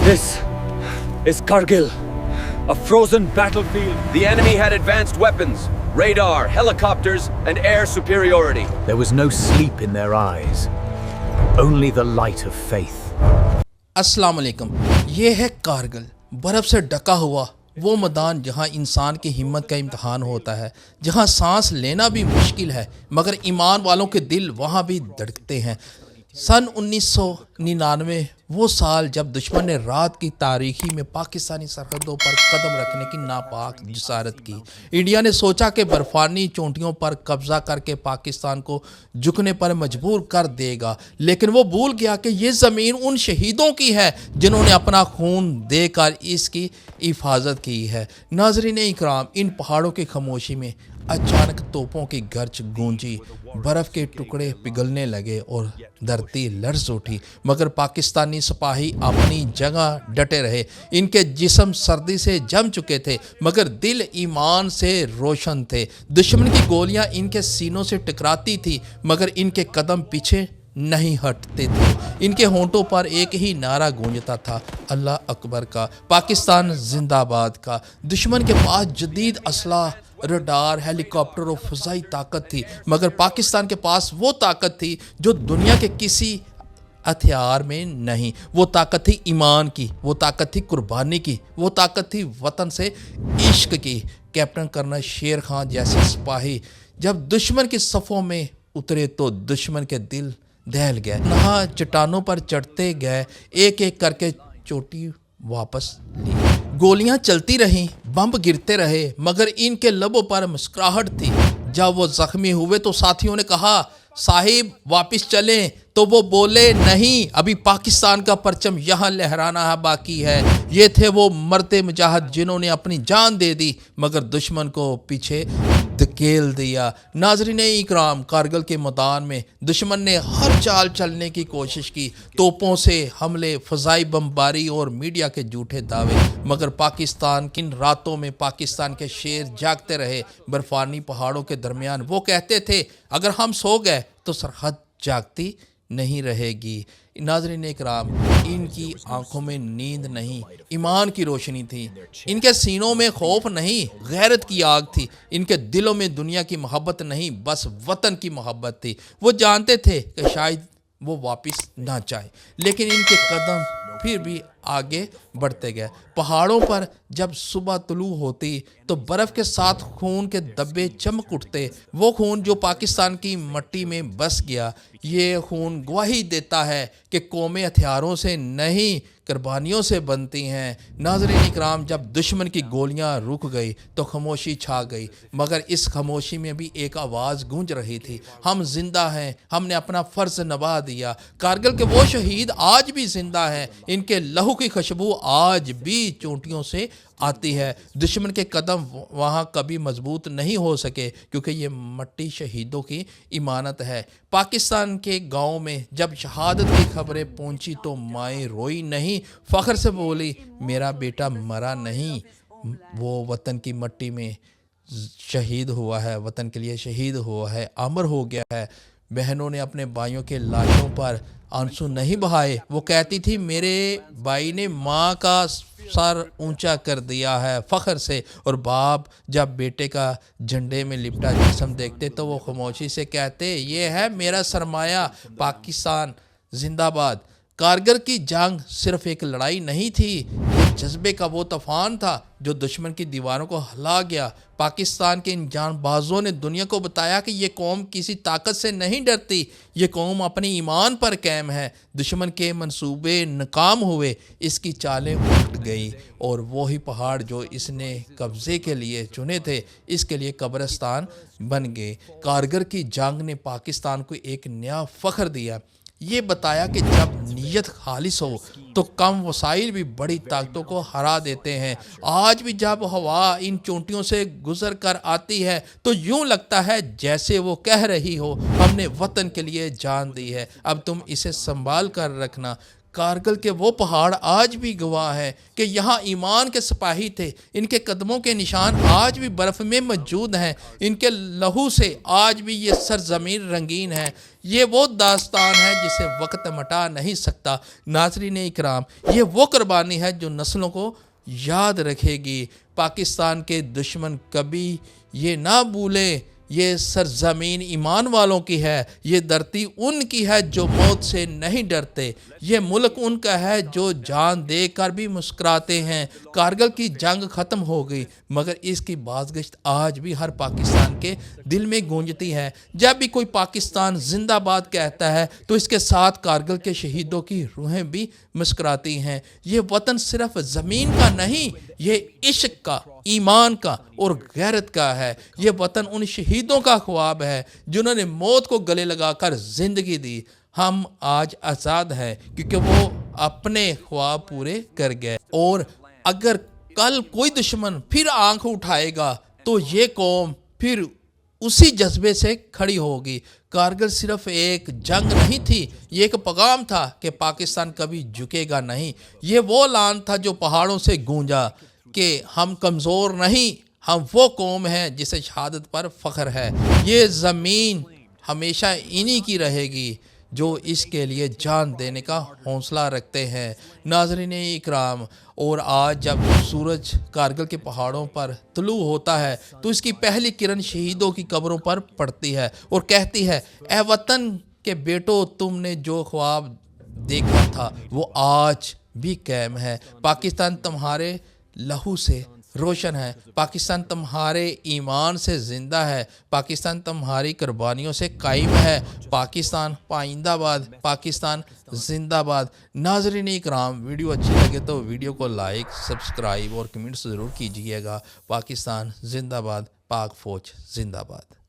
This is Kargil, a frozen battlefield. The enemy had advanced weapons, radar, helicopters, and air superiority. There was no sleep in their eyes, only the light of faith. अस्सलाम वालेकुम। ये है कारगिल, बर्फ़ से ढका हुआ वो मैदान जहाँ इंसान की हिम्मत का इम्तहान होता है, जहाँ सांस लेना भी मुश्किल है मगर ईमान वालों के दिल वहाँ भी धड़कते हैं। सन 1999 वो साल जब दुश्मन ने रात की तारीकी में पाकिस्तानी सरहदों पर कदम रखने की नापाक जसारत की। इंडिया ने सोचा कि बर्फानी चोटियों पर कब्ज़ा करके पाकिस्तान को झुकने पर मजबूर कर देगा, लेकिन वो भूल गया कि ये ज़मीन उन शहीदों की है जिन्होंने अपना खून देकर इसकी हिफाजत की है। नाज़रीन इकराम, इन पहाड़ों की खामोशी में अचानक तोपों की गर्ज गूंजी, बर्फ़ के टुकड़े पिघलने लगे और धरती लर्ज़ उठी, मगर पाकिस्तानी सिपाही अपनी जगह डटे रहे। इनके जिस्म सर्दी से जम चुके थे मगर दिल ईमान से रोशन थे। दुश्मन की गोलियां इनके सीनों से टकराती थी मगर इनके कदम पीछे नहीं हटते थे। इनके होंठों पर एक ही नारा गूंजता था, अल्लाह अकबर का, पाकिस्तान जिंदाबाद का। दुश्मन के पास जदीद असलाह, रडार, हेलीकॉप्टर और फ़ज़ाई ताकत थी मगर पाकिस्तान के पास वो ताकत थी जो दुनिया के किसी हथियार में नहीं। वो ताकत थी ईमान की, वो ताकत थी कुर्बानी की, वो ताकत थी वतन से इश्क की। कैप्टन कर्नल शेर खान जैसे सिपाही जब दुश्मन की सफ़ों में उतरे तो दुश्मन के दिल दहल गए। नहा चट्टानों पर चढ़ते गए, एक एक करके चोटी वापस ली। गोलियां चलती रहीं, बम गिरते रहे मगर इनके लबों पर मुस्कुराहट थी। जब वो जख्मी हुए तो साथियों ने कहा, साहिब वापस चलें, तो वो बोले, नहीं, अभी पाकिस्तान का परचम यहाँ लहराना बाकी है। ये थे वो मरते मुजाहिद जिन्होंने अपनी जान दे दी मगर दुश्मन को पीछे धकेल दिया। नाज़रीन इकराम, कारगिल के मैदान में दुश्मन ने हर चाल चलने की कोशिश की, तोपों से हमले, फ़ज़ाई बमबारी और मीडिया के झूठे दावे, मगर पाकिस्तान किन रातों में पाकिस्तान के शेर जागते रहे। बर्फानी पहाड़ों के दरमियान वो कहते थे, अगर हम सो गए तो सरहद जागती नहीं रहेगी। नाज़रीन इकराम, इनकी आंखों में नींद नहीं, ईमान की रोशनी थी। इनके सीनों में खौफ नहीं, गैरत की आग थी। इनके दिलों में दुनिया की मोहब्बत नहीं, बस वतन की मोहब्बत थी। वो जानते थे कि शायद वो वापस ना चाहे, लेकिन इनके कदम फिर भी आगे बढ़ते गए। पहाड़ों पर जब सुबह तुलू होती तो बर्फ़ के साथ खून के धब्बे चमक उठते, वो खून जो पाकिस्तान की मिट्टी में बस गया। ये खून गवाही देता है कि कौमें हथियारों से नहीं, कुर्बानियों से बनती हैं। नाज़रीन इकराम, जब दुश्मन की गोलियां रुक गई तो खामोशी छा गई, मगर इस खामोशी में भी एक आवाज़ गूंज रही थी, हम जिंदा हैं, हमने अपना फ़र्ज़ निभा दिया। कारगिल के वो शहीद आज भी जिंदा हैं, इनके लहू की खुशबू आज भी चोटियों से आती है। दुश्मन के कदम वहाँ कभी मजबूत नहीं हो सके क्योंकि ये मट्टी शहीदों की इमानत है। पाकिस्तान के गाँव में जब शहादत की खबरें पहुँची तो माएँ रोई नहीं, फ़ख्र से बोली, मेरा बेटा मरा नहीं, वो वतन की मट्टी में शहीद हुआ है, वतन के लिए शहीद हुआ है, अमर हो गया है। बहनों ने अपने भाइयों के लाशों पर आंसू नहीं बहाए। वो कहती थी, मेरे भाई ने माँ का सर ऊंचा कर दिया है फ़ख्र से। और बाप जब बेटे का झंडे में लिपटा जिस्म देखते तो वो खामोशी से कहते, ये है मेरा सरमाया, पाकिस्तान जिंदाबाद। कारगिल की जंग सिर्फ एक लड़ाई नहीं थी, ये जज्बे का वो तूफान था जो दुश्मन की दीवारों को हिला गया। पाकिस्तान के इन जानबाजों ने दुनिया को बताया कि ये कौम किसी ताकत से नहीं डरती, ये कौम अपनी ईमान पर कायम है। दुश्मन के मंसूबे नाकाम हुए, इसकी चालें उलट गई और वही पहाड़ जो इसने कब्ज़े के लिए चुने थे, इसके लिए कब्रिस्तान बन गए। कारगिल की जंग ने पाकिस्तान को एक नया फ़ख्र दिया, ये बताया कि जब नीयत खालिस हो तो कम वसाइल भी बड़ी ताकतों को हरा देते हैं। आज भी जब हवा इन चोटियों से गुजर कर आती है तो यूं लगता है जैसे वो कह रही हो, हमने वतन के लिए जान दी है, अब तुम इसे संभाल कर रखना। کارگل کے وہ پہاڑ آج بھی گواہ ہیں کہ یہاں ایمان کے سپاہی تھے. ان کے قدموں کے نشان آج بھی برف میں موجود ہیں. ان کے لہو سے آج بھی یہ سرزمین رنگین ہے. یہ وہ داستان ہے جسے وقت مٹا نہیں سکتا. ناظرین اکرام، یہ وہ قربانی ہے جو نسلوں کو یاد رکھے گی. پاکستان کے دشمن کبھی یہ نہ بھولیں یہ سرزمین ایمان والوں کی ہے. یہ دھرتی ان کی ہے جو موت سے نہیں ڈرتے. یہ ملک ان کا ہے جو جان دے کر بھی مسکراتے ہیں. کارگل کی جنگ ختم ہو گئی مگر اس کی بازگشت آج بھی ہر پاکستان کے دل میں گونجتی ہے. جب بھی کوئی پاکستان زندہ باد کہتا ہے تو اس کے ساتھ کارگل کے شہیدوں کی روحیں بھی مسکراتی ہیں. یہ وطن صرف زمین کا نہیں، یہ عشق کا، ایمان کا اور غیرت کا ہے. یہ وطن ان شہیدوں کا خواب ہے جنہوں نے موت کو گلے لگا کر زندگی دی. ہم آج آزاد ہیں کیونکہ وہ اپنے خواب پورے کر گئے. اور اگر کل کوئی دشمن پھر آنکھ اٹھائے گا تو یہ قوم پھر اسی جذبے سے کھڑی ہوگی. کارگل صرف ایک جنگ نہیں تھی، یہ ایک پیغام تھا کہ پاکستان کبھی جھکے گا نہیں. یہ وہ اعلان تھا جو پہاڑوں سے گونجا کہ ہم کمزور نہیں، ہم وہ قوم ہیں جسے شہادت پر فخر ہے. یہ زمین ہمیشہ انہی کی رہے گی جو اس کے لیے جان دینے کا حوصلہ رکھتے ہیں. ناظرین اکرام، اور آج جب سورج کارگل کے پہاڑوں پر طلوع ہوتا ہے تو اس کی پہلی کرن شہیدوں کی قبروں پر پڑتی ہے اور کہتی ہے، اے وطن کے بیٹو، تم نے جو خواب دیکھا تھا وہ آج بھی قائم ہے. پاکستان تمہارے لہو سے روشن ہے. پاکستان تمہارے ایمان سے زندہ ہے. پاکستان تمہاری قربانیوں سے قائم ہے. پاکستان پائندہ باد، پاکستان زندہ باد. ناظرین اکرام، ویڈیو اچھی لگے تو ویڈیو کو لائک، سبسکرائب اور کمنٹس ضرور کیجیے گا. پاکستان زندہ باد، پاک فوج زندہ باد.